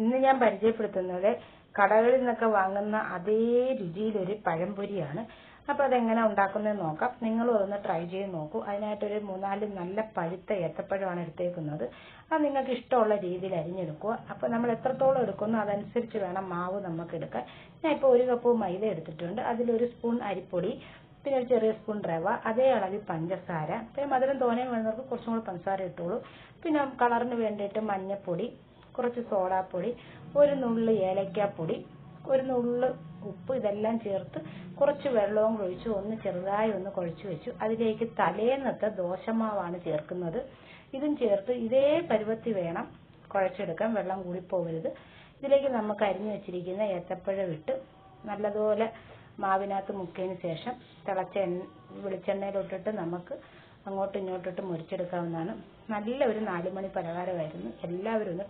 ഇന്ന് ഞാൻ പരിചയപ്പെടുത്തുന്നത് കടകളിൽ നിന്നൊക്കെ വാങ്ങുന്ന അതേ രുചിയിലൊരു പഴംപൊരിയാണ്. അപ്പോൾ അതെങ്ങനെ ഉണ്ടാക്കുന്നതെന്ന് നോക്കാം. നിങ്ങളും അതൊന്ന് ട്രൈ ചെയ്ത് നോക്കൂ. അതിനായിട്ടൊരു 3-4 നല്ല പഴുത്ത ഏത്തപ്പഴമാണ് എടുത്തേക്കുന്നത്. അത് നിങ്ങൾക്ക് ഇഷ്ടമുള്ള രീതിയിൽ അരിഞ്ഞെടുക്കുക. അപ്പോൾ നമ്മൾ എത്രത്തോളം എടുക്കുന്നു അതനുസരിച്ച് വേണം മാവ് നമുക്ക് എടുക്കാൻ. ഞാൻ ഇപ്പോൾ 1 കപ്പ് മൈദ എടുത്തിട്ടുണ്ട്. അതിലൊരു സ്പൂൺ അരിപ്പൊടി, പിന്നെ ഒരു ചെറിയ സ്പൂൺ റവ, അതേ അളവിൽ പഞ്ചസാര, പിന്നെ മധുരം തോനെ വേണ്ടവർക്ക് കുറച്ചും കൂടി പഞ്ചസാര ഇട്ടോളൂ. പിന്നെ കളറിന് വേണ്ടിയിട്ട് മഞ്ഞൾപ്പൊടി, കുറച്ച് സോഡാപ്പൊടി, ഒരു നുള്ള് ഏലക്കാപ്പൊടി, ഒരു നുള്ള് ഉപ്പ്, ഇതെല്ലാം ചേർത്ത് കുറച്ച് വെള്ളവും ഒഴിച്ച് ഒന്ന് ചെറുതായി ഒന്ന് കുഴച്ച് വെച്ചു. അതിലേക്ക് തലേന്നത്തെ ദോശമാവാണ് ചേർക്കുന്നത്. ഇതും ചേർത്ത് ഇതേ പരുവത്തിൽ വേണം കുഴച്ചെടുക്കാൻ, വെള്ളം കൂടി പോകരുത്. ഇതിലേക്ക് നമുക്ക് അരിഞ്ഞു വെച്ചിരിക്കുന്ന ഏത്തപ്പഴം ഇട്ട് നല്ലതുപോലെ മാവിനകത്ത് മുക്കിയതിന് ശേഷം തിളച്ച വെളിച്ചെണ്ണയിലോട്ടിട്ട് നമുക്ക് അങ്ങോട്ടും ഇങ്ങോട്ടിട്ട് മുറിച്ചെടുക്കാവുന്നതാണ്. നല്ലൊരു 4 മണി പലഹാരമായിരുന്നു. എല്ലാവരും ഒന്ന്